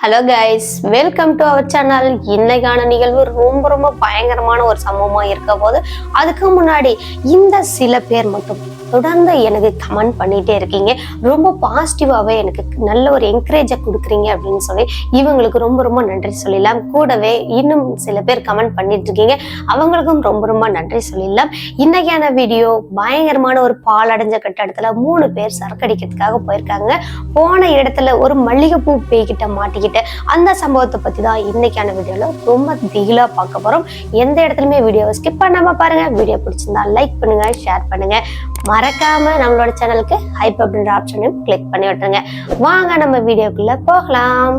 Hello guys, welcome to our channel. இன்னைக்கான நிகழ்வு ரொம்ப பயங்கரமான ஒரு சம்பவமா இருக்க போது, அதுக்கு முன்னாடி இந்த சில பேர் மட்டும் தொடர்ந்து எனக்கு கமெண்ட் பண்ணிட்டே இருக்கீங்க. ரொம்ப பாசிட்டிவாவே எனக்கு நல்ல ஒரு என்கரேஜை கொடுக்குறீங்க அப்படின்னு சொல்லி இவங்களுக்கு ரொம்ப நன்றி சொல்லிடலாம். கூடவே இன்னும் சில பேர் கமெண்ட் பண்ணிட்டு இருக்கீங்க, அவங்களுக்கும் ரொம்ப நன்றி சொல்லிடலாம். இன்னைக்கான வீடியோ பயங்கரமான ஒரு பாலடைஞ்ச கட்டடத்துல 3 பேர் சரக்கடிக்கிறதுக்காக போயிருக்காங்க. போன இடத்துல ஒரு மல்லிகைப்பூ பேய்கிட்ட மாட்டிக்கிட்டு அந்த சம்பவத்தை பத்தி தான் இன்னைக்கான வீடியோல ரொம்ப திகிலா பார்க்க போறோம். எந்த இடத்துலயுமே வீடியோவை ஸ்கிப் பண்ணாம பாருங்க. வீடியோ பிடிச்சிருந்தா லைக் பண்ணுங்க, ஷேர் பண்ணுங்க, மறக்காம நம்மளோட சேனலுக்கு ஹைப் அப்படின்ற ஆப்ஷனையும் கிளிக் பண்ணி விட்டுருங்க. வாங்க நம்ம வீடியோக்குள்ள போகலாம்.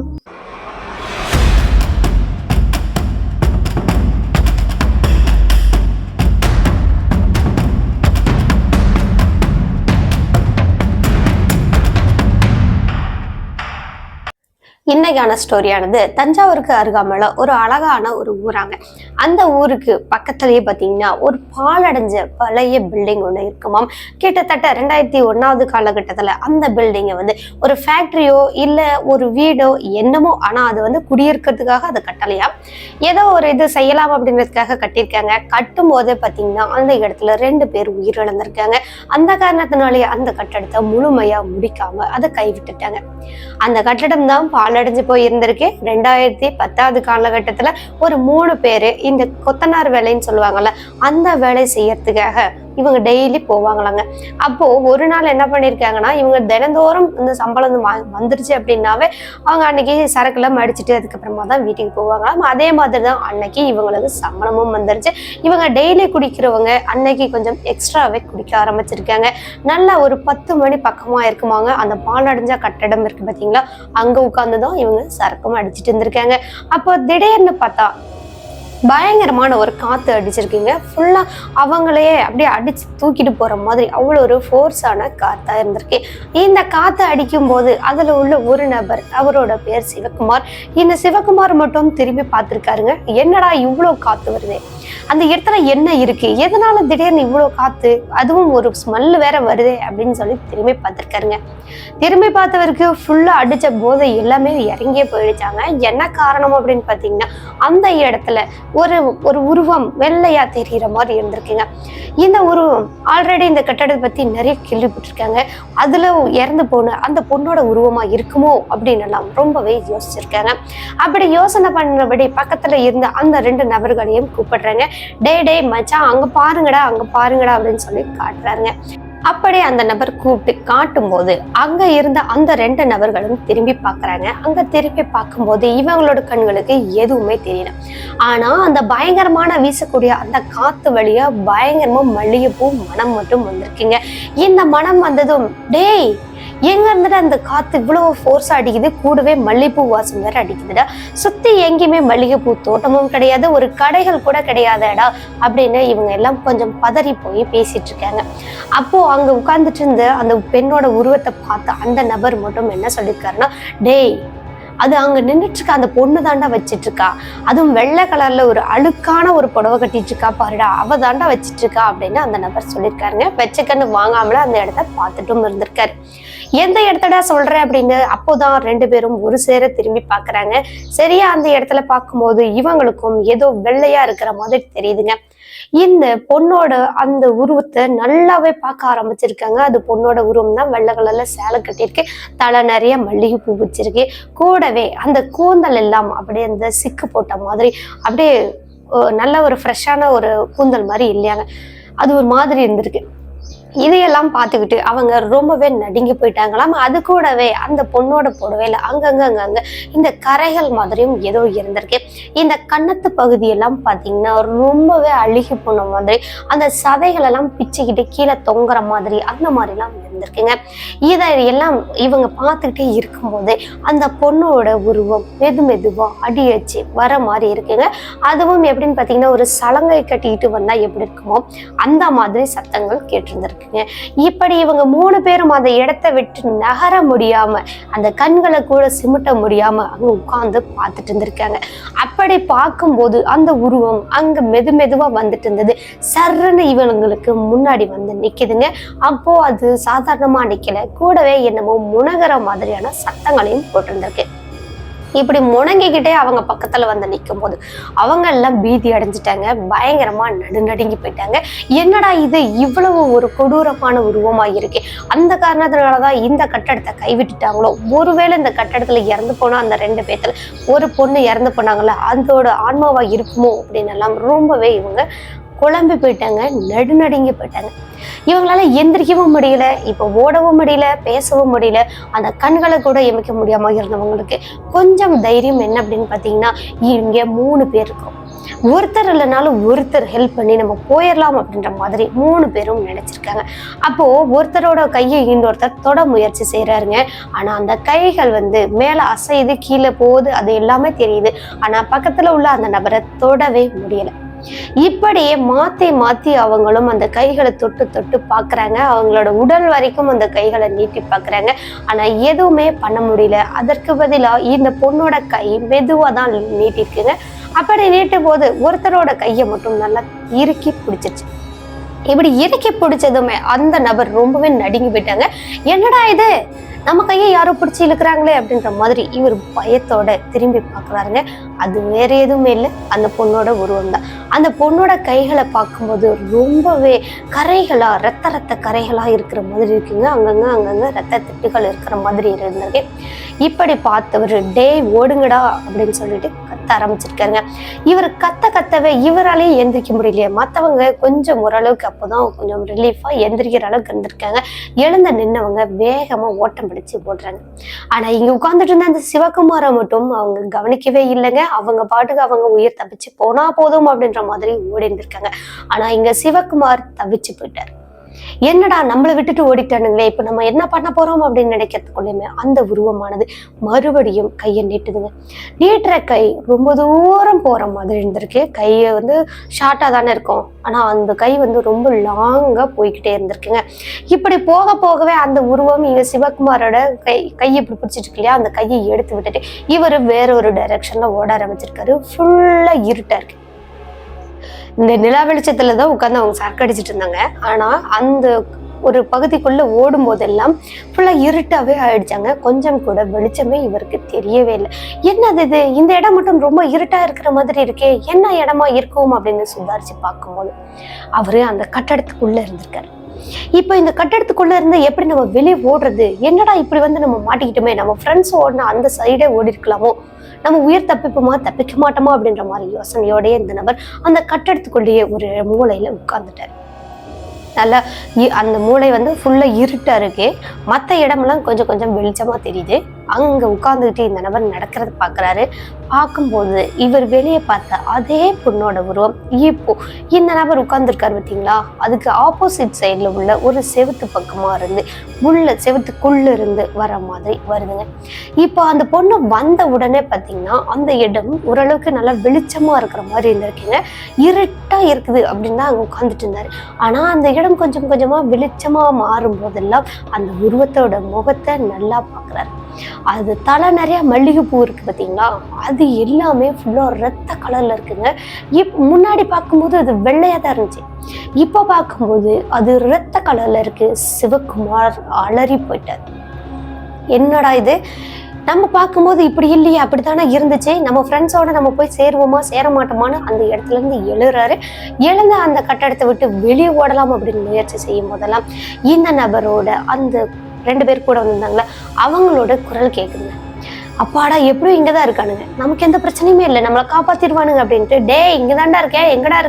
இன்னைக்கான ஸ்டோரியானது தஞ்சாவூருக்கு அருகாமையில ஒரு அழகான ஒரு ஊராங்க. அந்த ஊருக்கு பக்கத்திலேயே பார்த்தீங்கன்னா ஒரு பாலடைஞ்ச பழைய பில்டிங் ஒன்று இருக்குமாம். கிட்டத்தட்ட 2001 காலகட்டத்தில் அந்த பில்டிங்கை ஒரு ஃபேக்டரியோ இல்லை ஒரு வீடோ என்னமோ, ஆனால் அது குடியிருக்கிறதுக்காக அதை கட்டலையா, ஏதோ ஒரு இது செய்யலாம் அப்படின்றதுக்காக கட்டியிருக்காங்க. கட்டும் போதே பார்த்தீங்கன்னா அந்த இடத்துல 2 பேர் உயிரிழந்திருக்காங்க. அந்த காரணத்தினாலேயே அந்த கட்டடத்தை முழுமையா முடிக்காம அதை கைவிட்டுட்டாங்க. அந்த கட்டடம் தான் பாலடைஞ்சு போய் இருந்திருக்கு. 2010 காலகட்டத்துல ஒரு 3 பேரு இந்த கொத்தனார் வேலைன்னு சொல்லுவாங்கல்ல, அந்த வேலை செய்யறதுக்காக இவங்க டெய்லி போவாங்களாங்க. அப்போ ஒரு நாள் என்ன பண்ணிருக்காங்கன்னா, இவங்க தினந்தோறும் இந்த சம்பளம் வந்துருச்சு அப்படின்னாவே அவங்க அன்னைக்கு சரக்குலாம் மடிச்சுட்டு அதுக்கப்புறமா தான் வீட்டுக்கு போவாங்களாம். அதே மாதிரிதான் அன்னைக்கு இவங்களுக்கு சம்பளமும் வந்துருச்சு. இவங்க டெய்லி குடிக்கிறவங்க அன்னைக்கு கொஞ்சம் எக்ஸ்ட்ராவே குடிக்க ஆரம்பிச்சிருக்காங்க. நல்லா ஒரு 10 மணி பக்கமா இருக்குமாங்க. அந்த பாலடைஞ்ச கட்டடம் இருக்கு பாத்தீங்களா, அங்க உட்கார்ந்துதான் இவங்க சரக்கும் அடிச்சுட்டு இருந்திருக்காங்க. அப்போ திடீர்னு பார்த்தா பயங்கரமான ஒரு காத்து அடிச்சிருக்கீங்க. ஃபுல்லா அவங்களையே அப்படியே அடிச்சு தூக்கிட்டு போற மாதிரி அவ்வளோ ஒரு ஃபோர்ஸான காத்தா இருந்திருக்கு. இந்த காத்து அடிக்கும் போது அதுல உள்ள ஒரு நபர், அவரோட பேர் சிவகுமார். இந்த சிவகுமார் மட்டும் திரும்பி பார்த்திருக்காருங்க. என்னடா இவ்வளோ காத்து வருது, அந்த இடத்துல என்ன இருக்கு, எதனால திடீர்னு இவ்வளோ காத்து, அதுவும் ஒரு ஸ்மெல் வேற வருது அப்படின்னு சொல்லி திரும்பி பார்த்திருக்காருங்க. திரும்பி பார்த்தவருக்கு ஃபுல்லா அடிச்ச போதை எல்லாமே இறங்கியே போயிடுச்சாங்க. என்ன காரணம் அப்படின்னு பார்த்தீங்கன்னா, அந்த இடத்துல ஒரு உருவம் வெள்ளையா தெரிகிற மாதிரி இருந்திருக்குங்க. இந்த உருவம் ஆல்ரெடி இந்த கட்டடத்தை பத்தி நிறைய கேள்விப்பட்டிருக்காங்க. அதுல இறந்து போன அந்த பொண்ணோட உருவமா இருக்குமோ அப்படின்னு எல்லாம் ரொம்பவே யோசிச்சிருக்காங்க. அப்படி யோசனை பண்ணபடி பக்கத்துல இருந்த அந்த 2 நபர்களையும் கூப்பிடுறாங்க. டே மச்சான், அங்க பாருங்கடா அப்படின்னு சொல்லி காட்டுறாங்க. அப்படி அந்த நபர் கூப்பிட்டு காட்டும் போது அங்க இருந்த அந்த 2 நபர்களும் திரும்பி பார்க்கறாங்க. அங்க திரும்பி பார்க்கும்போது இவங்களோட கண்களுக்கு எதுவுமே தெரியல. ஆனா அந்த பயங்கரமான வீசக்கூடிய அந்த காத்து வழியா பயங்கரமா மல்லிகைப்பூ மனம் மட்டும் வந்திருக்குங்க. இந்த மனம் வந்ததும், டேய் எங்க இருந்துட்டு அந்த காத்து இவ்வளவு ஃபோர்ஸா அடிக்குது, கூடவே மல்லிகைப்பூ வாசம் வேற அடிக்குதுடா, சுத்தி எங்கேயுமே மல்லிகைப்பூ தோட்டமும் கிடையாது, ஒரு கடைகள் கூட கிடையாதடா அப்படின்னு இவங்க எல்லாம் கொஞ்சம் பதறி போய் பேசிட்டு இருக்காங்க. அப்போ அங்க உட்கார்ந்துட்டு இருந்த அந்த பெண்ணோட உருவத்தை பார்த்து அந்த நபர் மட்டும் என்ன சொல்லியிருக்காருன்னா, டேய் அது அங்க நின்றுட்டு இருக்கா அந்த பொண்ணு தாண்டா வச்சிட்டு இருக்கா, அதுவும் வெள்ளை கலர்ல ஒரு அழுக்கான ஒரு புடவை கட்டிட்டு இருக்கா பாருடா, அவ தாண்டா வச்சிட்டு இருக்கா அப்படின்னு அந்த நபர் சொல்லியிருக்காருங்க. வெச்சக்கன்னு வாங்காமல அந்த இடத்த பார்த்துட்டும் இருந்திருக்காரு. எந்த இடத்தடா சொல்ற அப்படின்னு அப்போதான் 2 பேரும் ஒரு சேர திரும்பி பாக்குறாங்க. சரியா அந்த இடத்துல பார்க்கும்போது இவங்களுக்கும் ஏதோ வெள்ளையா இருக்கிற மாதிரி தெரியுதுங்க. இந்த பொண்ணோட அந்த உருவத்தை நல்லாவே பார்க்க ஆரம்பிச்சிருக்காங்க. அது பொண்ணோட உருவம் தான். வெள்ளை கலர்ல சேலை கட்டியிருக்கு, தலை நிறைய மல்லிகை பூ வச்சிருக்கு, கூடவே அந்த கூந்தல் எல்லாம் அப்படியே அந்த சிக்கு போட்ட மாதிரி அப்படியே நல்ல ஒரு ஃப்ரெஷ்ஷான ஒரு கூந்தல் மாதிரி இல்லையாங்க, அது ஒரு மாதிரி இருந்திருக்கு. இதையெல்லாம் பார்த்துக்கிட்டு அவங்க ரொம்பவே நடுங்கி போயிட்டாங்களாம். அது கூடவே அந்த பொண்ணோட புடவையில அங்கங்க இந்த கரைகள் மாதிரியும் ஏதோ இருந்திருக்கு. இந்த கன்னத்து பகுதியெல்லாம் பார்த்தீங்கன்னா ரொம்பவே அழுகி போன மாதிரி, அந்த சதைகள் எல்லாம் பிச்சுக்கிட்டு கீழே தொங்குற மாதிரி அந்த மாதிரிலாம் இருந்திருக்குங்க. இதையெல்லாம் இவங்க பார்த்துக்கிட்டே இருக்கும்போது அந்த பொண்ணோட உருவம் மெதுவா அடியடிச்சு வர மாதிரி இருக்குங்க. அதுவும் எப்படின்னு பார்த்தீங்கன்னா, ஒரு சலங்கை கட்டிக்கிட்டு வந்தா எப்படி இருக்குமோ அந்த மாதிரி சத்தங்கள் கேட்டிருந்திருக்கு. இப்படி இவங்க 3 பேரும் அந்த இடத்தை விட்டு நகர முடியாம, அந்த கண்களை கூட சிமிட்ட முடியாம அங்க உட்கார்ந்து பார்த்துட்டு இருந்திருக்காங்க. அப்படி பார்க்கும்போது அந்த உருவம் அங்க மெதுவா வந்துட்டு இருந்தது. சர்ன்னு இவங்களுக்கு முன்னாடி வந்து நிக்குதுங்க. அப்போ அது சாதாரணமா நிக்கல, கூடவே என்னமோ முனகிற மாதிரியான சத்தங்களையும் போட்டிருந்திருக்கு. இப்படி முணங்கிக்கிட்டே அவங்க பக்கத்துல வந்து நிற்கும் போது அவங்க எல்லாம் பீதி அடைஞ்சிட்டாங்க, பயங்கரமா நடுநடுங்கி போயிட்டாங்க. என்னடா இது இவ்வளவு ஒரு கொடூரமான உருவமா இருக்கு, அந்த காரணத்தினாலதான் இந்த கட்டடத்தை கைவிட்டுட்டாங்களோ, ஒருவேளை இந்த கட்டடத்துல இறந்து போனா அந்த 2 பேத்துல ஒரு பொண்ணு இறந்து போனாங்கல்ல அதோட ஆன்மாவா இருக்குமோ அப்படின்னு எல்லாம் ரொம்பவே இவங்க குழம்பி போயிட்டாங்க, நடுநடுங்கி போயிட்டாங்க. இவங்களால எந்திரிக்கவும் முடியல, இப்ப ஓடவும் முடியல, பேசவும் முடியல, அந்த கண்களை கூட எமிக்க முடியாம இருந்தவங்களுக்கு கொஞ்சம் தைரியம் என்ன அப்படின்னு பாத்தீங்கன்னா, இங்க 3 பேர் இருக்கோம், ஒருத்தர் இல்லைனாலும் ஒருத்தர் ஹெல்ப் பண்ணி நம்ம போயிடலாம் அப்படின்ற மாதிரி 3 பேரும் நினைச்சிருக்காங்க. அப்போ ஒருத்தரோட கையை இன்னொருத்தர் தொட முயற்சி செய்யறாருங்க. ஆனா அந்த கைகள் வந்து மேல அசையுது, கீழே போகுது, அது எல்லாமே தெரியுது. ஆனா பக்கத்துல உள்ள அந்த நபரை தொடவே முடியல. இப்படியே மாத்தி மாத்தி அவங்களும் அந்த கைகளை தொட்டு தொட்டு பாக்குறாங்க, அவங்களோட உடல் வரைக்கும் அந்த கைகளை நீட்டி பாக்குறாங்க. ஆனா எதுவுமே பண்ண முடியல. அதற்கு பதிலா இந்த பொண்ணோட கை மெதுவா தான் நீட்டிருக்குங்க. அப்படி நீட்டும் போது ஒருத்தரோட கையை மட்டும் நல்லா இறுக்கி பிடிச்சிருச்சு. இப்படி இறுக்கி பிடிச்சதுமே அந்த நபர் ரொம்பவே நடுங்கி போயிட்டாங்க. என்னடா இது, நம்ம கையை யாரோ பிடிச்சி இழுக்கிறாங்களே அப்படின்ற மாதிரி இவர் பயத்தோட திரும்பி பார்க்குறாருங்க. அது வேற எதுவுமே இல்லை, அந்த பொண்ணோட உருவம் தான். அந்த பொண்ணோட கைகளை பார்க்கும்போது ரொம்பவே கரைகளா, ரத்த கரைகளா இருக்கிற மாதிரி இருக்குங்க. அங்கங்க ரத்த திட்டுகள் இருக்கிற மாதிரி இருந்தது. இப்படி பார்த்தவர் டே ஓடுங்கடா அப்படின்னு சொல்லிட்டு கத்த ஆரம்பிச்சிருக்காருங்க. இவர் கத்தவே இவராலேயே எந்திரிக்க முடியலையே. மற்றவங்க கொஞ்சம் ஓரளவுக்கு அப்போதான் கொஞ்சம் ரிலீஃபா எந்திரிக்கிற அளவுக்கு இருந்திருக்காங்க. எழுந்த நின்னவங்க வேகமா ஓட்டம் பிடிச்சு போடுறாங்க. ஆனா இங்க உட்கார்ந்துட்டு இருந்த அந்த சிவகுமாரை மட்டும் அவங்க கவனிக்கவே இல்லைங்க. அவங்க பாட்டுக்கு அவங்க உயிர் தப்பிச்சு போனா போதும் அப்படின்ற மாதிரி ஓடி இருந்திருக்காங்க. ஆனா இங்க சிவகுமார் தவிச்சு போயிட்டார். என்னடா நம்மளை விட்டுட்டு ஓடிட்டானுங்களே, இப்ப நம்ம என்ன பண்ண போறோம் அப்படின்னு நினைக்கிறதுக்குள்ளயுமே அந்த உருவமானது மறுபடியும் கையை நீட்டுதுங்க. நீட்டுற கை ரொம்ப தூரம் போற மாதிரி இருந்திருக்கு. கையை வந்து ஷார்ட்டா தானே இருக்கும், ஆனா அந்த கை வந்து ரொம்ப லாங்கா போய்கிட்டே இருந்திருக்குங்க. இப்படி போகவே அந்த உருவம் இங்க சிவகுமாரோட கையை இப்படி பிடிச்சிட்டு இருக்கு இல்லையா, அந்த கையை எடுத்து விட்டுட்டு இவர் வேற ஒரு டைரக்ஷன்ல ஓட ஆரம்பிச்சிருக்காரு. ஃபுல்லா இருட்டா இருக்கு. இந்த நிலா வெளிச்சத்துலதான் உட்காந்து அவங்க சரக்கு அடிச்சிட்டு இருந்தாங்க. ஆனா அந்த ஒரு பகுதிக்குள்ள ஓடும் போதெல்லாம் ஃபுல்லா இருட்டாவே ஆயிடுச்சாங்க. கொஞ்சம் கூட வெளிச்சமே இவருக்கு தெரியவே இல்லை. என்னது இது, இந்த இடம் மட்டும் ரொம்ப இருட்டா இருக்கிற மாதிரி இருக்கே, என்ன இடமா இருக்கும் அப்படின்னு சுதாரிச்சு பார்க்கும்போது அவரு அந்த கட்டடத்துக்குள்ள இருந்திருக்காரு. இப்ப இந்த கட்டடத்துக்குள்ள இருந்து எப்படி நம்ம வெளியே ஓடுறது, என்னடா இப்படி வந்து நம்ம மாட்டிக்கிட்டோமே, நம்ம ஃப்ரெண்ட்ஸ் ஓடினா அந்த சைடே ஓடி இருக்கலாமோ, நம்ம உயிர் தப்பிக்க மாட்டோமா அப்படின்ற மாதிரி யோசனையோடய இந்த நபர் அந்த கட்டடத்துக்குள்ளேயே ஒரு மூலையில உட்கார்ந்துட்டார். நல்லா அந்த மூளை வந்து ஃபுல்லா இருட்டா இருக்கு, மற்ற இடமெல்லாம் கொஞ்சம் கொஞ்சம் வெளிச்சமா தெரியுது. அங்க உட்கார்ந்துக்கிட்டு இந்த நபர் நடக்கிறது பாக்குறாரு. பார்க்கும்போது இவர் வெளியே பார்த்த அதே பொண்ணோட உருவம் இப்போ இந்த நபர் உட்கார்ந்துருக்காரு பார்த்தீங்களா, அதுக்கு ஆப்போசிட் சைட்ல உள்ள ஒரு செவுத்து பக்கமா இருந்து உள்ள செவுத்துக்குள்ள இருந்து வர மாதிரி வருதுங்க. இப்போ அந்த பொண்ணு வந்த உடனே பார்த்தீங்கன்னா அந்த இடம் ஓரளவுக்கு நல்லா வெளிச்சமா இருக்கிற மாதிரி இருந்திருக்குங்க. இருட்டா இருக்குது அப்படின்னு தான் அங்க உட்கார்ந்துட்டு இருந்தாரு. ஆனா அந்த இடம் கொஞ்சம் கொஞ்சமா வெளிச்சமா மாறும் போதெல்லாம் அந்த உருவத்தோட முகத்தை நல்லா பாக்குறாரு. அது தலை நிறைய மல்லிகைப்பூ இருக்கு பார்த்தீங்களா, அது எல்லாமே ஃபுல்லா ரத்த கலர்ல இருக்குங்க. முன்னாடி பார்க்கும்போது அது வெள்ளையா தான் இருந்துச்சு, இப்ப பார்க்கும்போது அது ரத்த கலர்ல இருக்கு. சிவகுமார் அலறி போயிட்டார். என்னடா இது, நம்ம பார்க்கும்போது இப்படி இல்லையா, அப்படித்தானே இருந்துச்சு, நம்ம ஃப்ரெண்ட்ஸோட நம்ம போய் சேருவோமா சேர மாட்டோமான்னு அந்த இடத்துல இருந்து எழுறாரு. எழுந்த அந்த கட்டடத்தை விட்டு வெளியே ஓடலாம் அப்படின்னு முயற்சி செய்யும் போதெல்லாம் இந்த நபரோட அந்த 2 பேர் கூட வந்திருந்தாங்களா அவங்களோட குரல் கேட்குதுங்க. அப்பாடா எப்படியும் இங்கதான் இருக்கானுங்க, நமக்கு எந்த பிரச்சனையுமே இல்லை, நம்மளை காப்பாத்திடுவானுங்க அப்படின்ட்டு, டே இங்கதான்டா இருக்கேன், எங்கடா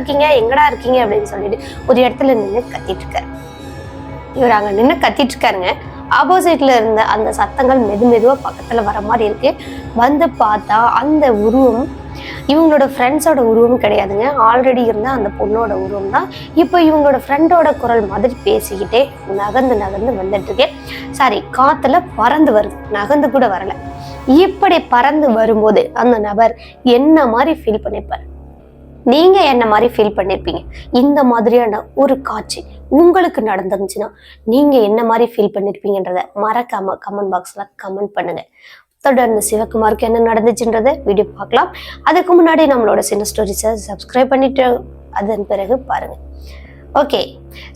இருக்கீங்க அப்படின்னு சொல்லிட்டு ஒரு இடத்துல நின்று கத்திட்டு இருக்காரு. இவர் அங்க நின்று கத்திட்டு இருக்காருங்க. ஆப்போசிட்ல இருந்த அந்த சத்தங்கள் மெதுவா பக்கத்துல வர மாதிரி இருக்கு. வந்து பார்த்தா அந்த உருவம் இவங்களோட ஃப்ரெண்ட்ஸோட உருவம் கிடையாதுங்க, ஆல்ரெடி இருந்த அந்த பொண்ணோட உருவம் தான். இப்போ இவங்களோட ஃப்ரெண்டோட குரல் மாதிரி பேசிக்கிட்டே நகர்ந்து வந்துட்டு இருக்கேன். சாரி, காத்துல பறந்து வருது, நகர்ந்து கூட வரல. இப்படி பறந்து வரும்போது அந்த நபர் என்ன மாதிரி ஃபீல் பண்ணிப்பாரு, நீங்க என்ன மாதிரி ஃபீல் பண்ணிருப்பீங்க? இந்த மாதிரியான ஒரு காட்சி உங்களுக்கு நடந்துச்சுன்னா நீங்க என்ன மாதிரி ஃபீல் பண்ணிருப்பீங்கன்றத மறக்காம கமெண்ட் பாக்ஸ்ல கமெண்ட் பண்ணுங்க. தொடர்ந்து சிவகுமாருக்கு என்ன நடந்துச்சுன்றத வீடியோ பார்க்கலாம். அதுக்கு முன்னாடி நம்மளோட சின்ன ஸ்டோரிஸை சப்ஸ்கிரைப் பண்ணிட்டு அதன் பிறகு பாருங்க. ஓகே,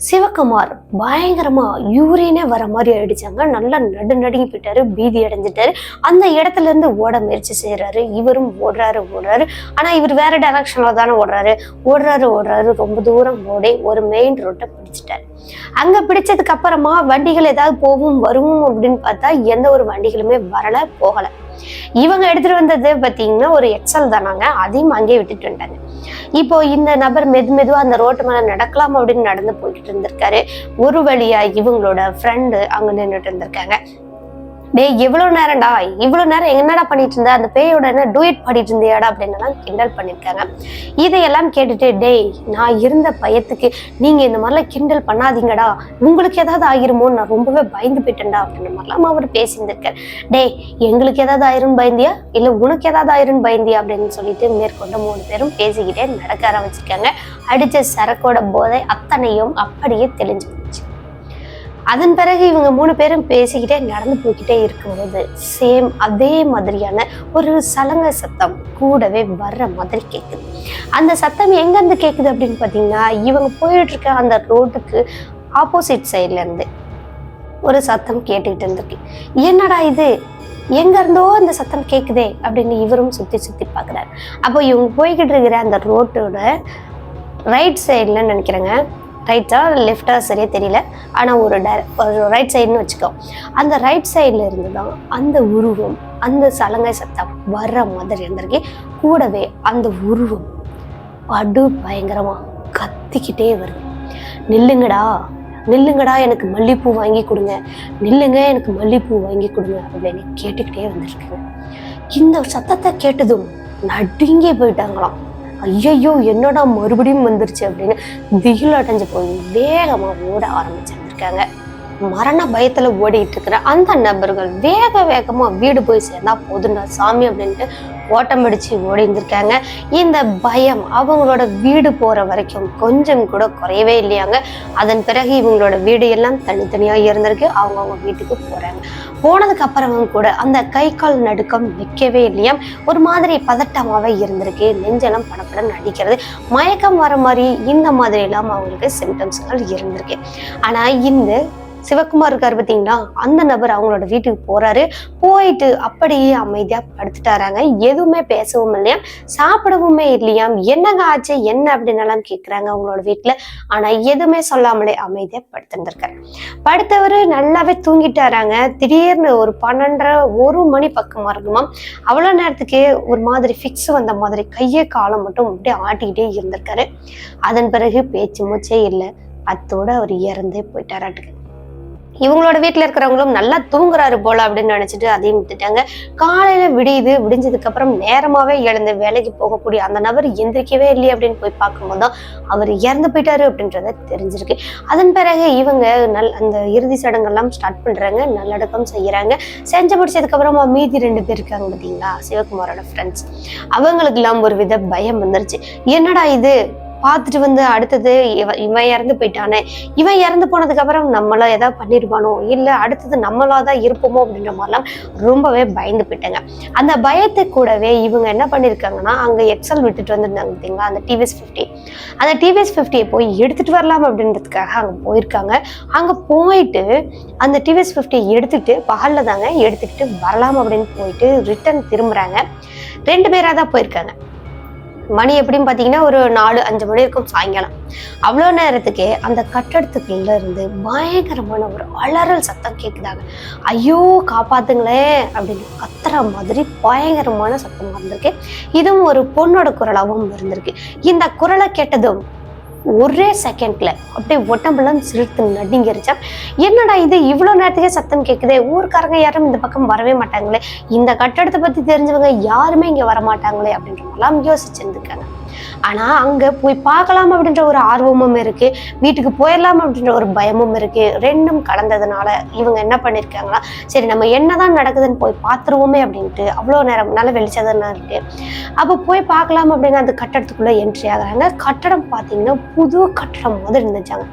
சிவகுமார் பயங்கரமா யூரினே வர மாதிரி ஆயிடுச்சாங்க. நல்லா நடுங்கி போயிட்டாரு, பீதி அடைஞ்சிட்டாரு. அந்த இடத்துல இருந்து ஓட முயற்சி செய்யறாரு. இவரும் ஓடுறாரு. ஆனா இவர் வேற டைரக்ஷன்ல தானே ஓடுறாரு. ரொம்ப தூரம் ஓடி ஒரு மெயின் ரோட்டை பிடிச்சிட்டாரு. அங்க பிடிச்சதுக்கு அப்புறமா வண்டிகள் ஏதாவது போகும் வருவோம் அப்படின்னு பார்த்தா எந்த ஒரு வண்டிகளுமே போகல. இவங்க எடுத்துட்டு வந்தது பாத்தீங்கன்னா ஒரு எக்ஸல் தானாங்க. அதையும் அங்கேயே விட்டுட்டு வந்துட்டாங்க. இப்போ இந்த நபர் மெதுவா அந்த ரோட்டு மேல நடக்கலாம் அப்படின்னு நடந்து போய்கிட்டு இருந்திருக்காரு. ஒரு வழியா இவங்களோட ஃப்ரெண்டு அங்க நின்றுட்டு இருந்திருக்காங்க. டேய், இவ்வளவு நேரம் என்னடா பண்ணிட்டு இருந்த, அந்த பேயோட என்ன டூயட் பாடிட்டு இருந்தியாடா அப்படின்னு கிண்டல் பண்ணிருக்காங்க. இதையெல்லாம் கேட்டுட்டு, டேய், நான் இருந்த பயத்துக்கு நீங்க இந்த மாதிரிலாம் கிண்டல் பண்ணாதீங்கடா, உங்களுக்கு ஏதாவது ஆகிருமோ, நான் ரொம்பவே பயந்து போயிட்டேன்டா அப்படின்ற மாதிரிலாம் அவர் பேசியிருந்திருக்காரு. டேய், எங்களுக்கு ஏதாவது ஆயிரும் பயந்தியா இல்ல உனக்கு ஏதாவது ஆயிரும் பயந்தியா அப்படின்னு சொல்லிட்டு மேற்கொண்டு 3 பேரும் பேசிக்கிட்டே நடக்க ஆரம்பிச்சிருக்காங்க. அடிச்ச சரக்கோட போதை அத்தனையும் அப்படியே தெளிஞ்சு போச்சு. அதன் பிறகு இவங்க 3 பேரும் பேசிக்கிட்டே நடந்து போய்கிட்டே இருக்கும்போது சேம் அதே மாதிரியான ஒரு சலங்கை சத்தம் கூடவே வர்ற மாதிரி கேட்குது. அந்த சத்தம் எங்கேருந்து கேட்குது அப்படின்னு பார்த்தீங்கன்னா, இவங்க போயிட்டு இருக்க அந்த ரோட்டுக்கு ஆப்போசிட் சைட்ல இருந்து ஒரு சத்தம் கேட்டுக்கிட்டு இருந்திருக்கு. என்னடா இது, எங்க இருந்தோ அந்த சத்தம் கேட்குதே அப்படின்னு இவரும் சுத்தி பார்க்குறாரு. அப்போ இவங்க போய்கிட்டு இருக்கிற அந்த ரோட்டோட ரைட் சைட்ல நினைக்கிறேங்க, ரைட்டா லெஃப்டா சரியா தெரியல, ஆனால் ஒரு ரைட் சைடுன்னு வச்சுக்கோ. அந்த ரைட் சைடில் இருந்து தான் அந்த உருவம், அந்த சலங்கை சத்தம் வர்ற மாதிரி இருந்திருக்கு. கூடவே அந்த உருவம் பயங்கரமா கத்திக்கிட்டே வருது. நில்லுங்கடா, எனக்கு மல்லிப்பூ வாங்கி கொடுங்க, எனக்கு மல்லிப்பூ வாங்கி கொடுங்க அப்படின்னு கேட்டுக்கிட்டே வந்திருக்குங்க. இந்த சத்தத்தை கேட்டதும் நடுங்கி போயிட்டாங்களாம். ஐயோ, என்னடா மறுபடியும் வந்துருச்சு அப்படின்னு திகில் அடைஞ்சு போய் வேகமா ஓட ஆரம்பிச்சிருந்திருக்காங்க. மரண பயத்துல ஓடிட்டு இருக்கிற அந்த நபர்கள் வேகமா வீடு போய் சேர்ந்தா போதுண்டா சாமி அப்படின்ட்டு ஓட்டம் அடிச்சு ஓடி இருந்திருக்காங்க. இந்த பயம் அவங்களோட வீடு போற வரைக்கும் கொஞ்சம் கூட குறையவே இல்லையாங்க. அதன் பிறகு இவங்களோட வீடு எல்லாம் தனித்தனியா இருந்திருக்கு. அவங்க வீட்டுக்கு போறாங்க. போனதுக்கு அப்புறமும் கூட அந்த கை கால் நடுக்கம் நிற்கவே இல்லையா. ஒரு மாதிரி பதட்டமாவே இருந்திருக்கு. நெஞ்செல்லாம் படப்படன்னு அடிக்கிறது, மயக்கம் வர மாதிரி இந்த மாதிரி எல்லாம் அவங்களுக்கு சிம்டம்ஸ்கள் இருந்திருக்கு. ஆனா இந்த சிவகுமார் இருக்காரு பார்த்தீங்களா, அந்த நபர் அவங்களோட வீட்டுக்கு போறாரு. போயிட்டு அப்படியே அமைதியா படுத்துட்டாராங்க. எதுவுமே பேசவும் இல்லையா, சாப்பிடவுமே இல்லையா. என்னங்க ஆச்சு என்ன அப்படின்னு கேட்குறாங்க அவங்களோட வீட்டுல. ஆனா எதுவுமே சொல்லாமலே அமைதியா படுத்திருந்திருக்காரு. படுத்தவரு நல்லாவே தூங்கிட்டாராங்க. திடீர்னு ஒரு 12:30-1 மணி பக்கமா இருக்குமா, அவ்வளவு நேரத்துக்கு ஒரு மாதிரி ஃபிக்ஸ் வந்த மாதிரி கையை காலம் மட்டும் அப்படியே ஆட்டிக்கிட்டே இருந்திருக்காரு. அதன் பிறகு பேச்சு மூச்சே இல்லை. அத்தோட அவர் இறந்தே போயிட்டாராட்டுக்கு. இவங்களோட வீட்டுல இருக்கிறவங்களும் நல்லா தூங்குறாரு போல அப்படின்னு நினைச்சிட்டு அதையும் விட்டுட்டாங்க. காலையில விடிஞ்சதுக்கு அப்புறம் நேரமாவே எழுந்து வேலைக்கு போகக்கூடிய அந்த நபர் எந்திரிக்கவே இல்லையே அப்படின்னு போய் பார்க்கும்போதுதான் அவர் இறந்து போயிட்டாரு அப்படின்றத தெரிஞ்சிருக்கு. அதன் பிறகு இவங்க அந்த இறுதி சடங்கெல்லாம் ஸ்டார்ட் பண்றாங்க, நல்லடக்கம் செய்யறாங்க. செஞ்சு முடிச்சதுக்கு அப்புறமா மீதி 2 பேர் இருக்காங்க பார்த்தீங்களா, சிவகுமாரோட ஃப்ரெண்ட்ஸ், அவங்களுக்கு எல்லாம் ஒரு வித பயம் வந்துருச்சு. என்னடா இது, பார்த்துட்டு வந்து அடுத்தது இவன் இறந்து போயிட்டானே, இவன் இறந்து போனதுக்கு அப்புறம் நம்மள ஏதாவது பண்ணிருப்பானோ, இல்ல அடுத்தது நம்மளாதான் இருப்போமோ அப்படின்ற மாதிரிலாம் ரொம்பவே பயந்து போயிட்டாங்க. அந்த பயத்தை கூடவே இவங்க என்ன பண்ணிருக்காங்கன்னா, அங்க எக்ஸல் விட்டுட்டு வந்திருந்தாங்க பார்த்தீங்களா, அந்த டிவிஎஸ் 50, அந்த டிவிஎஸ் 50 போய் எடுத்துட்டு வரலாம் அப்படின்றதுக்காக அங்க போயிருக்காங்க. அங்க போயிட்டு அந்த டிவிஎஸ் 50 எடுத்துக்கிட்டு பகல்ல தாங்க எடுத்துக்கிட்டு வரலாம் அப்படின்னு போயிட்டு ரிட்டர்ன் திரும்புறாங்க. 2 பேரா தான் போயிருக்காங்க. மணி எப்படின்னு பார்த்தீங்கன்னா ஒரு 4-5 மணி இருக்கும் சாயங்காலம். அவ்வளோ நேரத்துக்கே அந்த கட்டடத்துக்குள்ள இருந்து பயங்கரமான ஒரு அலறல் சத்தம் கேட்குதாங்க. ஐயோ காப்பாத்துங்களே அப்படின்னு கத்துற மாதிரி பயங்கரமான சத்தம் வந்திருக்கு. இதுவும் ஒரு பொண்ணோட குரலாகவும் இருந்திருக்கு. இந்த குரலை கேட்டதும் ஒரே செகண்ட்ல அப்படியே உடம்புலாம் சிரித்து நடுங்கிருச்சா. என்னடா இது, இவ்வளவு நேரத்துக்கே சத்தம் கேட்குதே, ஊருக்காரங்க யாரும் இந்த பக்கம் வரவே மாட்டாங்களே, இந்த கட்டடத்தை பத்தி தெரிஞ்சவங்க யாருமே இங்க வரமாட்டாங்களே அப்படின்ற மாதிரிலாம் யோசிச்சிருந்துருக்காங்க. ஆனா அங்க போய் பார்க்கலாம் அப்படின்ற ஒரு ஆர்வமும் இருக்கு, வீட்டுக்கு போயிடலாம் அப்படின்ற ஒரு பயமும் இருக்கு. ரெண்டும் கலந்ததுனால இவங்க என்ன பண்ணிருக்காங்கன்னா, சரி நம்ம என்னதான் நடக்குதுன்னு போய் பார்த்துருவோமே அப்படின்ட்டு அவ்வளோ நேரம் நல்ல வெளிச்சதான் இருக்கு. அப்போ போய் பார்க்கலாம் அப்படின்னு அந்த கட்டடத்துக்குள்ள என்ட்ரி ஆகுறாங்க. கட்டடம் பார்த்தீங்கன்னா புது கட்டடம் மாதிரி இருந்துச்சாங்க.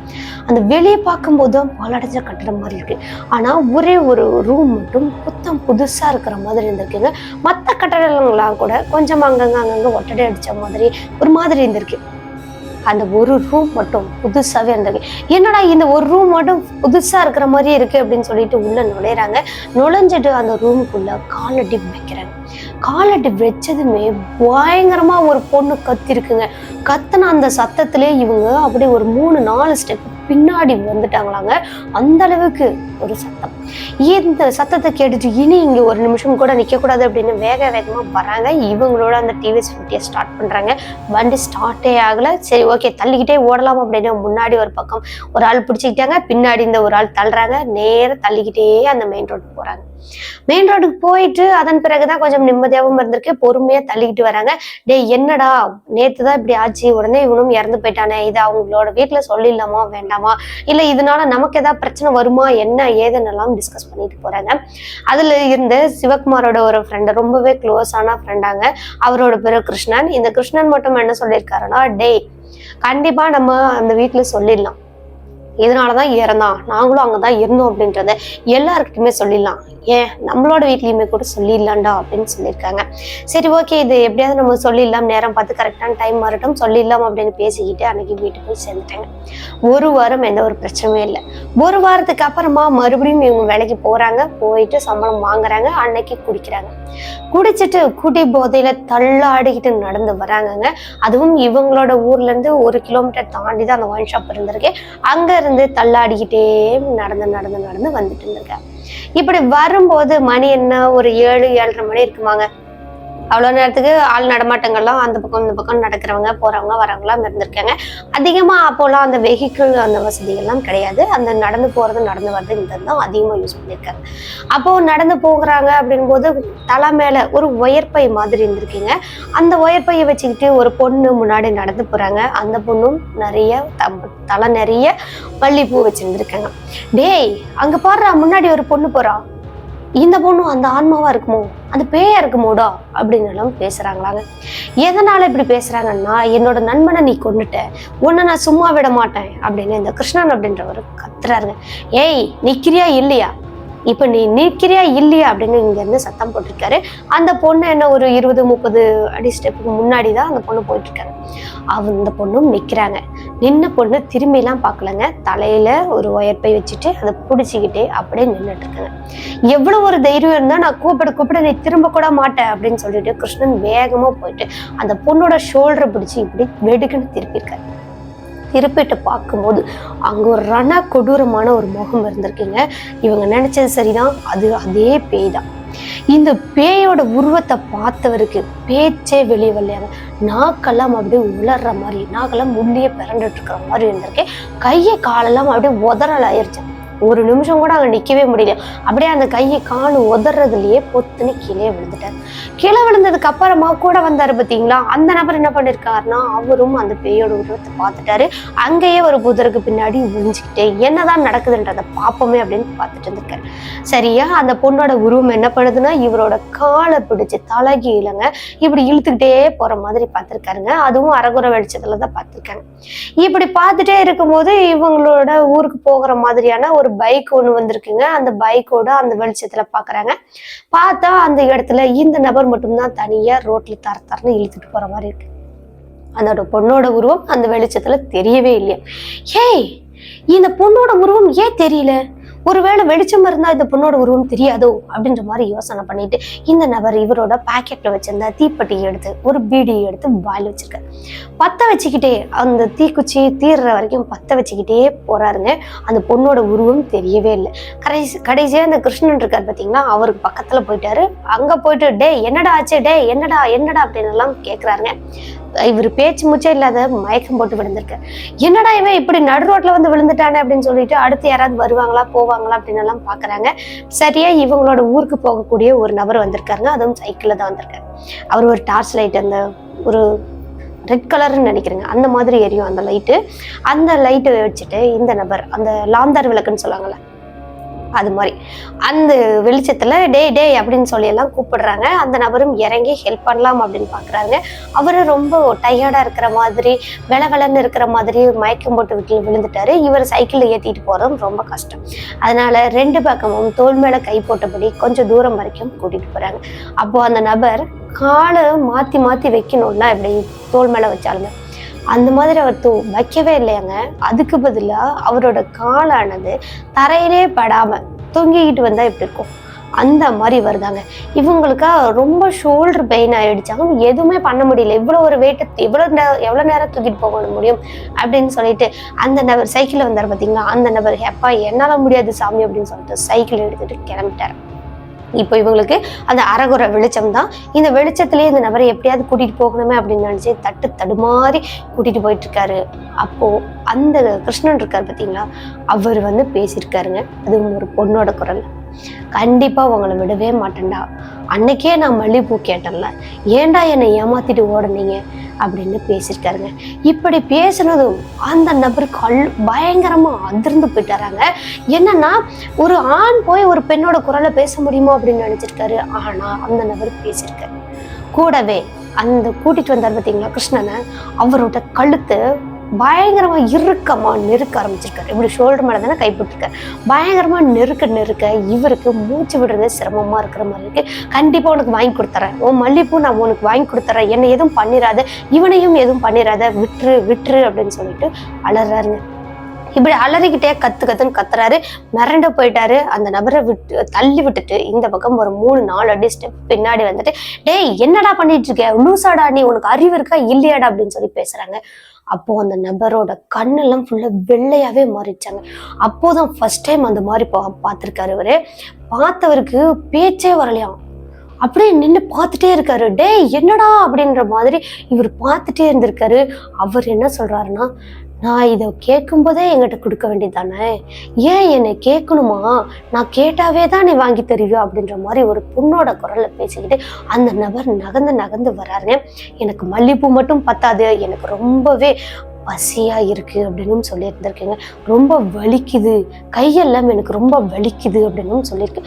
அந்த வெளியே பார்க்கும்போது தான் பாலடைஞ்ச கட்டடம் மாதிரி இருக்கு. ஆனா ஒரே ஒரு ரூம் மட்டும் புதுசா இருக்கிற மாதிரி இருந்திருக்குங்க. மற்ற கட்டடங்கள்லாம் கூட கொஞ்சம் அங்கங்க ஒட்டடை அடிச்ச மாதிரி ஒரு மாதிரி இருந்திருக்கு. அந்த ஒரு ரூம் மட்டும் புதுசாவே இருந்தது. என்னடா இந்த ஒரு ரூம் மட்டும் புதுசா இருக்கிற மாதிரி இருக்கு அப்படின்னு சொல்லிட்டு உள்ள நுழையிறாங்க. நுழைஞ்சிட்டு அந்த ரூமுக்குள்ள காலை டிப் வைக்கிறாங்க. காலை டிப் வச்சதுமே பயங்கரமா ஒரு பொண்ணு கத்திருக்குங்க. கத்துன அந்த சத்தத்திலே இவங்க அப்படியே ஒரு 3-4 ஸ்டெப் பின்னாடி வந்துட்டாங்களாங்க. அந்த அளவுக்கு ஒரு சத்தம். இந்த சத்தத்தை கேட்டுட்டு இனி இங்க ஒரு நிமிஷம் கூட நிக்க கூடாது அப்படின்னு வேக வேகமா வராங்க. இவங்களோட அந்த டிவிஎஸ் 50 ஸ்டார்ட் பண்றாங்க. வண்டி ஸ்டார்ட்டே ஆகல. சரி ஓகே தள்ளிக்கிட்டே ஓடலாம் அப்படின்னு முன்னாடி ஒரு பக்கம் ஒரு ஆள் பிடிச்சிக்கிட்டாங்க, பின்னாடி இந்த ஒரு ஆள் தள்ளுறாங்க. நேரம் தள்ளிக்கிட்டே அந்த மெயின் ரோடுக்கு போறாங்க. மெயின் ரோடுக்கு போயிட்டு அதன் பிறகுதான் கொஞ்சம் நிம்மதியாகவும் இருந்திருக்கு. பொறுமையா தள்ளிக்கிட்டு வராங்க. என்னடா நேத்துதான் இப்படி ஆச்சு, உடனே இவனும் இறந்து போயிட்டானே, இது அவங்களோட வீட்டுல சொல்லிடலாமா வேண்டாமா, இல்ல இதனால நமக்கு ஏதாவது பிரச்சனை வருமா என்ன ஏதுன்னெல்லாம் டிஸ்கஸ் பண்ணிட்டு போறாங்க. அதுல இருந்த சிவகுமாரோட ஒரு ஃப்ரெண்டு, ரொம்பவே க்ளோஸான ஃப்ரெண்டாங்க. அவரோட பேரு கிருஷ்ணன். இந்த கிருஷ்ணன் மட்டும் என்ன சொல்லியிருக்காருன்னா, கண்டிப்பா நம்ம அந்த வீட்டுல சொல்லிடலாம், இதனாலதான் இறந்தான், நாங்களும் அங்கதான் இருந்தோம் அப்படின்றத எல்லாருக்கிட்டுமே சொல்லிடலாம், ஏன் நம்மளோட வீட்லயுமே கூட சொல்லிடலாம்டா அப்படின்னு சொல்லியிருக்காங்க. சரி ஓகே இது எப்படியாவது நம்ம சொல்லிடலாம், நேரம் பார்த்து கரெக்டான டைம் வரட்டும் சொல்லிடலாம் அப்படின்னு பேசிக்கிட்டு அன்னைக்கு வீட்டுக்கு போய் சேர்ந்துட்டாங்க. ஒரு வாரம் எந்த ஒரு பிரச்சனையும் இல்லை. ஒரு வாரத்துக்கு அப்புறமா மறுபடியும் இவங்க வேலைக்கு போறாங்க. போயிட்டு சம்பளம் வாங்குறாங்க. அன்னைக்கு குடிக்கிறாங்க. குடிச்சிட்டு குடி போதையில தள்ளாடிக்கிட்டு நடந்து வராங்கங்க. அதுவும் இவங்களோட ஊர்ல இருந்து 1 கிலோமீட்டர் தாண்டி தான் அந்த ஒயின் ஷாப் இருந்திருக்கு. அங்க இருந்து தள்ளாடிக்கிட்டே நடந்து வந்துட்டு இருந்திருக்காங்க. இப்படி வரும்போது மணி என்ன ஒரு 7-7:30 மணி இருக்குமாங்க. அவ்வளவு நேரத்துக்கு ஆள் நடமாட்டங்கள்லாம் அந்த பக்கம் இந்த பக்கம் நடக்கிறவங்க போறவங்க வரவங்களாம் இருந்திருக்காங்க. அதிகமா அப்போலாம் அந்த வெஹிக்கிள் அந்த வசதிகள்லாம் கிடையாது. அந்த நடந்து போறது நடந்து வர்றது இந்த தான் அதிகமா யூஸ் பண்ணியிருக்காங்க. அப்போ நடந்து போகிறாங்க அப்படின்போது தலை மேல ஒரு ஒயர்பை மாதிரி இருந்திருக்குங்க. அந்த ஒயர்பையை வச்சுக்கிட்டு ஒரு பொண்ணு முன்னாடி நடந்து போறாங்க. அந்த பொண்ணும் நிறைய தலை நிறைய மல்லிப்பூ வச்சிருந்துருக்காங்க. அங்க பாடுறா முன்னாடி ஒரு பொண்ணு போறா, இந்த பொண்ணு அந்த ஆன்மாவா இருக்குமோ, அந்த பேயா இருக்குமோடா அப்படின்னு எல்லாம் பேசுறாங்களாங்க. எதனால இப்படி பேசுறாங்கன்னா, என்னோட நண்பனை நீ கொண்டுட்ட, உன்னை நான் சும்மா விட மாட்டேன் அப்படின்னு இந்த கிருஷ்ணன் அப்படின்றவர் கத்துறாருங்க. நிக்கிறியா இல்லையா, இப்ப நீ நிற்கிறியா இல்லையா அப்படின்னு இங்க இருந்து சத்தம் போட்டிருக்காரு. அந்த பொண்ணு என்ன ஒரு 20-30 அடி ஸ்டெப்புக்கு முன்னாடிதான் அந்த பொண்ணு போயிட்டு இருக்காங்க. அந்த பொண்ணும் நிக்கிறாங்க. நின்ன பொண்ணு திரும்பி எல்லாம் பாக்கலங்க. தலையில ஒரு ஒயர்பை வச்சுட்டு அதை பிடிச்சிக்கிட்டே அப்படியே நின்றுட்டு இருக்காங்க. எவ்வளவு ஒரு தைரியம் இருந்தா நான் கூப்பிட நீ திரும்ப கூட மாட்டேன் அப்படின்னு சொல்லிட்டு கிருஷ்ணன் வேகமா போயிட்டு அந்த பொண்ணோட ஷோல்டரை பிடிச்சி இப்படி வெடுக்குன்னு திருப்பியிருக்காரு. திருப்பிட்டு பார்க்கும்போது அங்க ஒரு கொடூரமான ஒரு முகம் இருந்திருக்குங்க. இவங்க நினைச்சது சரிதான், அது அதே பேய் தான். இந்த பேயோட உருவத்தை பார்த்தவருக்கு பேச்சே வெளியே வரலையாங்க. நாக்கெல்லாம் அப்படியே உலர்ற மாதிரி, நாக்கெல்லாம் முள்ளியே பிறண்டுட்டு இருக்கிற மாதிரி இருந்திருக்கு. கையை காலெல்லாம் அப்படியே உதறல் ஆயிடுச்சு. ஒரு நிமிஷம் கூட அங்க நிக்கவே முடியல. அப்படியே அந்த கையை காலு உதறதுலயே பொத்துன்னு கீழே விழுந்துட்டாரு. கீழே விழுந்ததுக்கு அப்புறமா கூட வந்தாரு பாத்தீங்களா, அந்த நபர் என்ன பண்ணிருக்காருன்னா, அவரும் அந்த பேயோட உருவத்தை பார்த்துட்டாரு. அங்கேயே ஒரு புதருக்கு பின்னாடி விழிஞ்சுக்கிட்டே என்னதான் நடக்குதுன்றத பாப்போமே அப்படின்னு பார்த்துட்டு இருந்திருக்காரு. சரியா அந்த பொண்ணோட உருவம் என்ன பண்ணுதுன்னா, இவரோட காலை பிடிச்சு தலகீழங்க இப்படி இழுத்துக்கிட்டே போற மாதிரி பார்த்திருக்காருங்க. அதுவும் அரகுர வெளிச்சத்துலதான் பார்த்திருக்காங்க. இப்படி பார்த்துட்டே இருக்கும்போது இவங்களோட ஊருக்கு போகிற மாதிரியான ஒரு பைக் ஒண்ணு வந்திருக்குங்க. அந்த பைக்கோட அந்த வெளிச்சத்துல பாக்குறாங்க. பார்த்தா அந்த இடத்துல இந்த நபர் மட்டும்தான் தனியா ரோட்ல தரன்னு இழுத்துட்டு போற மாதிரி இருக்கு. அதோட பொண்ணோட உருவம் அந்த வெளிச்சத்துல தெரியவே இல்லையா. இந்த பொண்ணோட உருவம் ஏன் தெரியல, ஒருவேளை வெளிச்சம் இருந்தா இந்த பொண்ணோட உருவம் தெரியாதோ அப்படின்ற மாதிரி யோசனை பண்ணிட்டு இந்த நபர் இவரோட பாக்கெட்ல வச்சிருந்த தீப்பெட்டி எடுத்து ஒரு பீடி எடுத்து வாயில் வச்சிருக்காரு. பத்த வச்சுக்கிட்டே அந்த தீக்குச்சி தீர்ற வரைக்கும் பத்த வச்சுக்கிட்டே போறாருங்க. அந்த பொண்ணோட உருவம் தெரியவே இல்லை. கடைசியா அந்த கிருஷ்ணன் இருக்காரு பாத்தீங்களா, அவருக்கு பக்கத்துல போயிட்டாரு. அங்க போயிட்டு என்னடா ஆச்சு, என்னடா அப்படின்னு எல்லாம் கேக்குறாருங்க. இவர் பேச்சு மூச்சே இல்லாத மயக்கம் போட்டு விழுந்திருக்க. என்னடா இவன் இப்படி நடு ரோட்ல வந்து விழுந்துட்டானே அப்படின்னு சொல்லிட்டு அடுத்து யாராவது வருவாங்களா போவாங்களா அப்படின்னு எல்லாம் பாக்குறாங்க. சரியா இவங்களோட ஊருக்கு போகக்கூடிய ஒரு நபர் வந்திருக்காருங்க. அதுவும் சைக்கிள்ல தான் வந்திருக்காரு. அவர் ஒரு டார்ச் லைட், அந்த ஒரு ரெட் கலர்னு நினைக்கிறேங்க, அந்த மாதிரி எரியும் அந்த லைட்டு. அந்த லைட்டை வச்சுட்டு இந்த நபர் அந்த லாந்தார் விளக்குன்னு சொல்லுவாங்கல்ல, அது மாதிரி அந்த வெளிச்சத்துல டே அப்படின்னு சொல்லி எல்லாம் கூப்பிடுறாங்க. அந்த நபரும் இறங்கி ஹெல்ப் பண்ணலாம் அப்படின்னு பாக்குறாங்க. அவரு ரொம்ப டயர்டா இருக்கிற மாதிரி வெளன்னு இருக்கிற மாதிரி மயக்கம் போட்டு வீட்டில் விழுந்துட்டாரு. இவர் சைக்கிள் ஏத்திட்டு போறதும் ரொம்ப கஷ்டம். அதனால 2 பக்கமும் தோல் மேல கை போட்டபடி கொஞ்சம் தூரம் வரைக்கும் கூட்டிட்டு போறாங்க. அப்போ அந்த நபர் காலை மாத்தி வைக்கணும்னா இப்படி தோல் மேல வச்சாலுமே அந்த மாதிரி அவர் வைக்கவே இல்லையாங்க. அதுக்கு பதிலா அவரோட காலானது தரையிலே படாம தொங்கிக்கிட்டு வந்தா எப்படி இருக்கும், அந்த மாதிரி வருதாங்க. இவங்களுக்கா ரொம்ப ஷோல்டர் பெயின் ஆயிடுச்சாங்க. எதுவுமே பண்ண முடியல. இவ்வளோ ஒரு வெயிட்டு எவ்வளோ நேரம் தூக்கிட்டு போக முடியும் அப்படின்னு சொல்லிட்டு அந்த நபர் சைக்கிள் வந்தார் பார்த்தீங்களா, அந்த நபர் எப்பா என்னால் முடியாது சாமி அப்படின்னு சொல்லிட்டு சைக்கிள் எடுத்துட்டு கிளம்பிட்டார். இப்போ இவங்களுக்கு அந்த அறகுறை வெளிச்சம் தான். இந்த வெளிச்சத்திலேயே இந்த நபரை எப்படியாவது கூட்டிட்டு போகணுமே அப்படின்னு நினைச்சு தடுமாறி கூட்டிட்டு போயிட்டு இருக்காரு. அப்போ அந்த கிருஷ்ணன் இருக்காரு பார்த்தீங்களா, அவர் பேசியிருக்காருங்க. அது ஒரு பொண்ணோட குரல். கண்டிப்பா உங்களை விடவே மாட்டேன்டா, அன்னைக்கே நான் மல்லிகைப்பூ கேட்டேன்ல, ஏன்டா என்னை ஏமாத்திட்டு ஓடுனீங்க அப்படின்னு பேசியிருக்காருங்க. இப்படி பேசுனதும் அந்த நபருக்கு பயங்கரமா அதிர்ந்து போயிட்டாராங்க. என்னன்னா ஒரு ஆண் போய் ஒரு பெண்ணோட குரலை பேச முடியுமா அப்படின்னு நினைச்சிருக்காரு. ஆனா அந்த நபர் பேசியிருக்காரு. கூடவே அந்த கூட்டிட்டு வந்தார் பார்த்தீங்களா கிருஷ்ணனை, அவரோட கழுத்து பயங்கரமா இறுக்கமா நெருக்க ஆரம்பிச்சிருக்காரு. இப்படி ஷோல்டர் மேல தானே கைப்பற்றிருக்காரு. பயங்கரமா நெருக்க இவருக்கு மூச்சு விடுறது சிரமமா இருக்கிற மாதிரி இருக்கு. கண்டிப்பா உனக்கு வாங்கி கொடுத்துறேன், உன் மல்லிப்பூ நான் உனக்கு வாங்கி கொடுத்துறேன், என்னை எதுவும் பண்ணிடாத, இவனையும் எதுவும் பண்ணிடாத, விட்டுரு அப்படின்னு சொல்லிட்டு அலறாருங்க. இப்படி அலறிக்கிட்டே கத்துன்னு கத்துறாரு. மிரண்டு போயிட்டாரு. அந்த நபரை தள்ளி விட்டுட்டு இந்த பக்கம் ஒரு 3-4 அடி ஸ்டெப் பின்னாடி வந்துட்டு, டேய் என்னடா பண்ணிட்டு இருக்க, லூசாடா நீ, உனக்கு அறிவு இருக்கா இல்லையாடா அப்படின்னு சொல்லி பேசுறாங்க. அப்போ அந்த நபரோட கண்ணெல்லாம் ஃபுல்லா வெள்ளையாவே மாறிடுச்சாங்க. அப்போதான் ஃபர்ஸ்ட் டைம் அந்த மாதிரி பார்த்திருக்காரு. இவரு பார்த்தவருக்கு பேச்சே வரலையாம். அப்படியே நின்று பார்த்துட்டே இருக்காரு. டேய் என்னடா அப்படின்ற மாதிரி இவர் பார்த்துட்டே இருந்திருக்காரு. அவர் என்ன சொல்றாருன்னா, நான் இதை கேட்கும் போதே என்கிட்ட கொடுக்க வேண்டியதானே, ஏன் என்னை கேட்கணுமா, நான் கேட்டாவே தான் நீ வாங்கி தருவியோ அப்படின்ற மாதிரி ஒரு பொண்ணோட குரல்ல பேசிக்கிட்டு அந்த நபர் நகர்ந்து வராருங்க. எனக்கு மல்லிகைப்பூ மட்டும் பத்தாது, எனக்கு ரொம்பவே பசியா இருக்கு அப்படின்னு சொல்லி இருந்திருக்கேங்க. ரொம்ப வலிக்குது, கையெல்லாம் எனக்கு ரொம்ப வலிக்குது அப்படின்னு சொல்லியிருக்கு.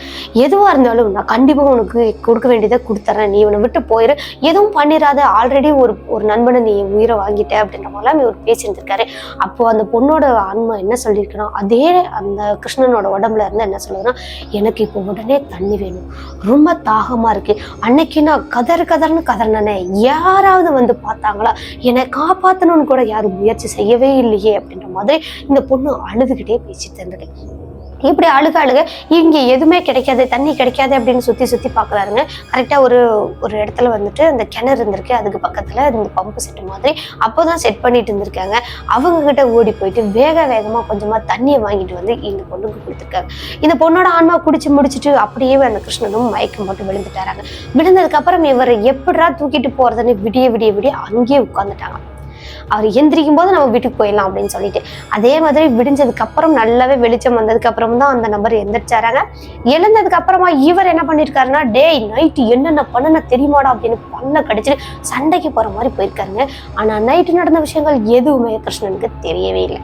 எதுவா இருந்தாலும் நான் கண்டிப்பா உனக்கு கொடுக்க வேண்டியதை கொடுத்துறேன், நீ இவனை விட்டு போயிரு, எதுவும் பண்ணிடாத, ஆல்ரெடி ஒரு நண்பனை நீ உயிரை வாங்கிட்ட அப்படின்ற மாதிரிலாம் இவர் பேசியிருந்திருக்காரு. அப்போ அந்த பொண்ணோட ஆன்மா என்ன சொல்லியிருக்கணும், அதே அந்த கிருஷ்ணனோட உடம்புல இருந்து என்ன சொல்லுதுன்னா, எனக்கு இப்போ உடனே தண்ணி வேணும், ரொம்ப தாகமா இருக்கு, அன்னைக்கு நான் கதர்னு கதறினே, யாராவது பார்த்தாங்களா, என்னை காப்பாற்றணும்னு கூட யாரும் முயற்சி செய்யவே இல்லையே அப்படின்ற மாதிரி இந்த பொண்ணு அழுதுகிட்டே பேசிட்டு இருந்தது. இப்படி அழுக இங்க எதுவுமே கிடைக்காது, தண்ணி கிடைக்காது அப்படின்னு சுத்தி பாக்குறாருங்க. கரெக்டா ஒரு இடத்துல அந்த கிணறு இருந்திருக்கு, அதுக்கு பக்கத்துல இந்த பம்பு செட் மாதிரி அப்போதான் செட் பண்ணிட்டு இருந்திருக்காங்க. அவங்க கிட்ட ஓடி போயிட்டு வேகமா கொஞ்சமா தண்ணியை வாங்கிட்டு இந்த பொண்ணுக்கு கொடுத்துருக்காங்க. இந்த பொண்ணோட ஆன்மா குடிச்சு முடிச்சுட்டு அப்படியே அந்த கிருஷ்ணனும் மயக்கம் மட்டும் விழுந்துட்டாராங்க. விழுந்ததுக்கு அப்புறம் இவரை எப்படிடா தூக்கிட்டு போறதுன்னு விடிய அங்கேயே உட்கார்ந்துட்டாங்க. அவர் எந்திரிக்கும் போது நம்ம வீட்டுக்கு போயிடலாம் அப்படின்னு சொல்லிட்டு, அதே மாதிரி விடிஞ்சதுக்கு அப்புறம் நல்லாவே வெளிச்சம் வந்ததுக்கு அப்புறம் தான் அந்த நபர் எந்திரிச்சாராங்க. எழுந்ததுக்கு அப்புறமா இவர் என்ன பண்ணிருக்காருன்னா, டேய் நைட்டு என்னென்ன பண்ணுன தெரியுமாடா அப்படின்னு பல்ல கடிச்சிட்டு சண்டைக்கு போற மாதிரி போயிருக்காருங்க. ஆனா நைட்டு நடந்த விஷயங்கள் எதுவுமே கிருஷ்ணனுக்கு தெரியவே இல்லை.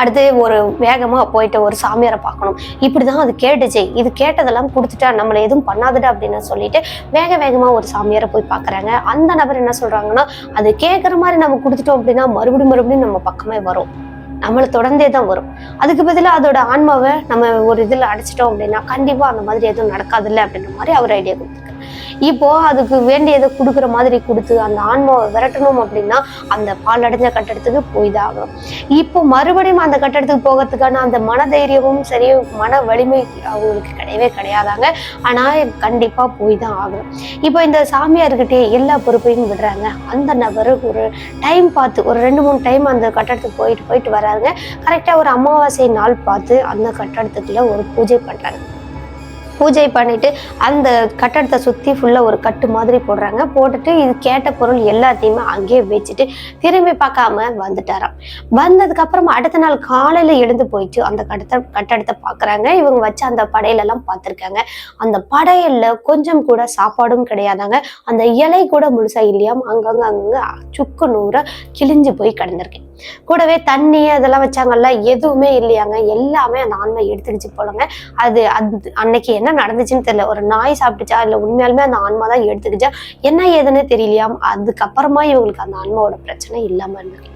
அடுத்து ஒரு வேகமா போயிட்டு ஒரு சாமியாரை பார்க்கணும், இப்படிதான் அது கேட்டுச்சு, இது கேட்டதெல்லாம் கொடுத்துட்டா நம்மளை எதுவும் பண்ணாதுடா அப்படின்னு சொல்லிட்டு வேகமா ஒரு சாமியாரை போய் பாக்குறாங்க. அந்த நபர் என்ன சொல்றாங்கன்னா, அது கேட்கற மாதிரி நம்ம கொடுத்துட்டோம் அப்படின்னா மறுபடியும் நம்ம பக்கமே வரும், நம்மளை தொடர்ந்தே தான் வரும். அதுக்கு பதிலாக அதோட ஆன்மாவை நம்ம ஒரு இதுல அடைச்சிட்டோம் அப்படின்னா கண்டிப்பா அந்த மாதிரி எதுவும் நடக்காதுல்ல அப்படின்ற மாதிரி அவர் ஐடியா கொடுத்துருக்காரு. இப்போ அதுக்கு வேண்டியதை கொடுக்குற மாதிரி கொடுத்து அந்த ஆன்மாவை விரட்டணும் அப்படின்னா அந்த பால் அடைஞ்ச கட்டடத்துக்கு போய் தான் ஆகணும். இப்போ மறுபடியும் அந்த கட்டடத்துக்கு போகிறதுக்கான அந்த மனதைரியமும் சரி மன வலிமை அவங்களுக்கு கிடையாதாங்க. ஆனா கண்டிப்பா போய் தான் ஆகணும். இப்போ இந்த சாமியார்கிட்டே எல்லா பொறுப்பையும் விடுறாங்க. அந்த நபர் ஒரு டைம் பார்த்து ஒரு 2-3 டைம் அந்த கட்டடத்துக்கு போயிட்டு வராங்க. கரெக்டா ஒரு அமாவாசை நாள் பார்த்து அந்த கட்டடத்துக்குள்ள ஒரு பூஜை பண்றாங்க. பூஜை பண்ணிட்டு அந்த கட்டடத்தை சுற்றி ஃபுல்லாக ஒரு கட்டு மாதிரி போடுறாங்க. போட்டுட்டு இது கேட்ட பொருள் எல்லாத்தையுமே அங்கேயே வச்சுட்டு திரும்பி பார்க்காம வந்துட்டாராம். வந்ததுக்கு அப்புறமா அடுத்த நாள் காலையில எழுந்து போயிட்டு அந்த கட்டடத்தை பார்க்குறாங்க. இவங்க வச்ச அந்த படையிலெல்லாம் பார்த்துருக்காங்க. அந்த படையல்ல கொஞ்சம் கூட சாப்பாடும் கிடையாதாங்க. அந்த இலை கூட முழுசா இல்லையாம். அங்கங்க சுக்கு நூறா கிழிஞ்சு போய் கிடந்திருக்கு. கூடவே தண்ணி அதெல்லாம் வச்சாங்கல்ல, எதுவுமே இல்லையாங்க. எல்லாமே அந்த ஆன்மை எடுத்துக்கிச்சு போலங்க. அது அன்னைக்கு என்ன நடந்துச்சுன்னு தெரியல, ஒரு நாய் சாப்பிட்டுச்சா இல்ல உண்மையாலுமே அந்த ஆன்மா தான் எடுத்துக்கிச்சா என்ன ஏதுன்னு தெரியலையாம். அதுக்கப்புறமா இவங்களுக்கு அந்த ஆன்மாவோட பிரச்சனை இல்லாம இருந்திருக்கு.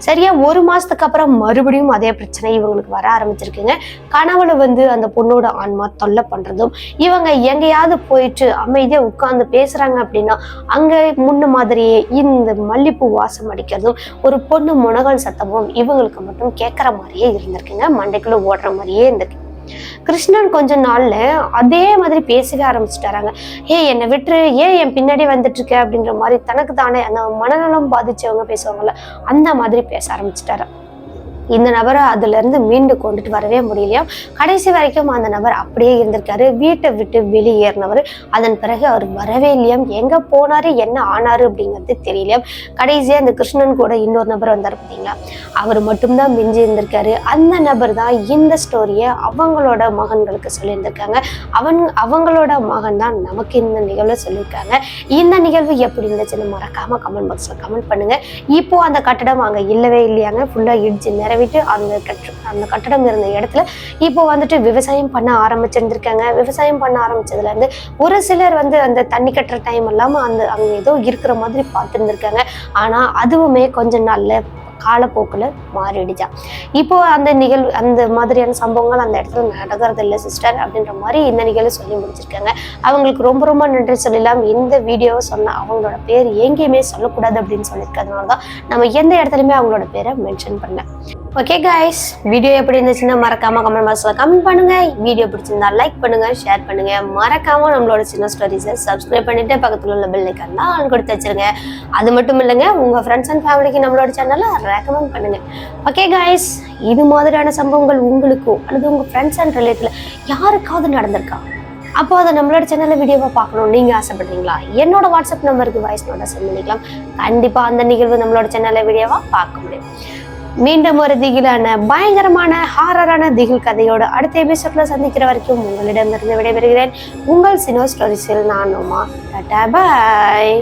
சரியா 1 மாசத்துக்கு அப்புறம் மறுபடியும் அதே பிரச்சனை இவங்களுக்கு வர ஆரம்பிச்சிருக்குங்க. கனவுல அந்த பொண்ணோட ஆன்மா தொல்லை பண்றதும், இவங்க எங்கேயாவது போயிட்டு அமைதியா உட்கார்ந்து பேசுறாங்க அப்படின்னா அங்க முன்ன மாதிரியே இந்த மல்லிப்பூ வாசம் அடிக்கிறதும் ஒரு பொண்ணு முனகல் சத்தமும் இவங்களுக்கு மட்டும் கேட்கற மாதிரியே இருந்திருக்குங்க. மண்டைக்குள்ள ஓடுற மாதிரியே இருந்திருக்கு. கிருஷ்ணன் கொஞ்ச நாள்ல அதே மாதிரி பேசவே ஆரம்பிச்சுட்டாராங்க. என்னை விட்டுரு, ஏன் என் பின்னாடி வந்துட்டு இருக்க அப்படின்ற மாதிரி தனக்கு தானே அந்த மனநலம் பாதிச்சவங்க பேசுவாங்கல்ல அந்த மாதிரி பேச ஆரம்பிச்சுட்டாரு. இந்த நபரை அதுல இருந்து மீண்டு கொண்டுட்டு வரவே முடியலையா. கடைசி வரைக்கும் அந்த நபர் அப்படியே இருந்திருக்காரு. வீட்டை விட்டு வெளியேறினவர். அதன் பிறகு அவர் வரவே இல்லையாம். எங்க போனாரு, என்ன ஆனாரு அப்படிங்கிறது தெரியலையாம். கடைசியா அந்த கிருஷ்ணன் கூட இன்னொரு நபர் வந்தார் பார்த்தீங்களா, அவர் மட்டும்தான் மிஞ்சி இருந்திருக்காரு. அந்த நபர் தான் இந்த ஸ்டோரியை அவங்களோட மகன்களுக்கு சொல்லியிருந்திருக்காங்க. அவங்களோட மகன் தான் நமக்கு இந்த நிகழ்வை சொல்லியிருக்காங்க. இந்த நிகழ்வு எப்படி இருந்துச்சுன்னு மறக்காம கமெண்ட் பாக்ஸ்ல கமெண்ட் பண்ணுங்க. இப்போ அந்த கட்டடம் அங்க இல்லவே இல்லையாங்க, ஃபுல்லா இடிச்சு விட்டு அந்த கட்டடம் இருந்த இடத்துல இப்போ விவசாயம் பண்ண ஆரம்பிச்சிருந்திருக்காங்க. விவசாயம் பண்ண ஆரம்பிச்சதுல இருந்து ஒரு சிலர் அந்த தண்ணி கட்டுற டைம் இல்லாம அங்க ஏதோ இருக்கிற மாதிரி பார்த்துருந்துருக்காங்க. ஆனா அதுவுமே கொஞ்ச நாள்ல காலப்போக்கில் மாறிடுச்சா. இப்போ அந்த மாதிரியான சம்பவங்கள் அந்த இடத்துல நடக்கிறது இல்லை சிஸ்டர் அப்படின்ற மாதிரி இந்த நிகழ்வு சொல்லி முடிச்சிருக்காங்க. அவங்களுக்கு ரொம்ப ரொம்ப நன்றி சொல்லலாம். இந்த வீடியோவை சொன்ன அவங்களோட பேர் எங்கேயுமே சொல்லக்கூடாது அப்படின்னு சொல்லியிருக்கிறதுனால தான் நம்ம எந்த இடத்துலையுமே அவங்களோட பேரை மென்ஷன் பண்ணேன். ஓகே கைஸ், வீடியோ எப்படி இருந்துச்சுன்னா மறக்காம கமெண்ட் பாக்ஸ்ல கமெண்ட் பண்ணுங்க. வீடியோ பிடிச்சிருந்தா லைக் பண்ணுங்க, ஷேர் பண்ணுங்க. மறக்காம நம்மளோட சின்ன ஸ்டோரிஸை சப்ஸ்கிரைப் பண்ணிட்டு பக்கத்துல உள்ள பெல் ஐக்கான் ஆன் கொடுத்து வச்சிருங்க. அது மட்டும் இல்லைங்க, உங்க ஃப்ரெண்ட்ஸ் அண்ட் ஃபேமிலிக்கு நம்மளோட சேனலை ரெக்கமெண்ட் பண்ணுங்க. ஓகே கைஸ், இது மாதிரியான சம்பவங்கள் உங்களுக்கோ அல்லது உங்க ஃப்ரெண்ட்ஸ் அண்ட் ரிலேட்டிவ்ல யாருக்காவது நடந்திருக்கா? அப்போ அதை நம்மளோட சேனல்ல வீடியோவா பார்க்கணும் நீங்க ஆசைப்படுறீங்களா? என்னோட வாட்ஸ்அப் நம்பருக்கு வாய்ஸ் நோட்டா சென்ட் பண்ணிக்கலாம். கண்டிப்பா அந்த நிகழ்வு நம்மளோட சேனல்ல வீடியோவா பார்க்க முடியும். மீண்டும் ஒரு திகிலான பயங்கரமான ஹாரரான திகில் கதையோட அடுத்த எபிசோட்ல சந்திக்கிற வரைக்கும் உங்களிடமிருந்து விடைபெறுகிறேன். உங்கள் சினோ ஸ்டோரிஸில் நான் நோமா. டாடா பாய்.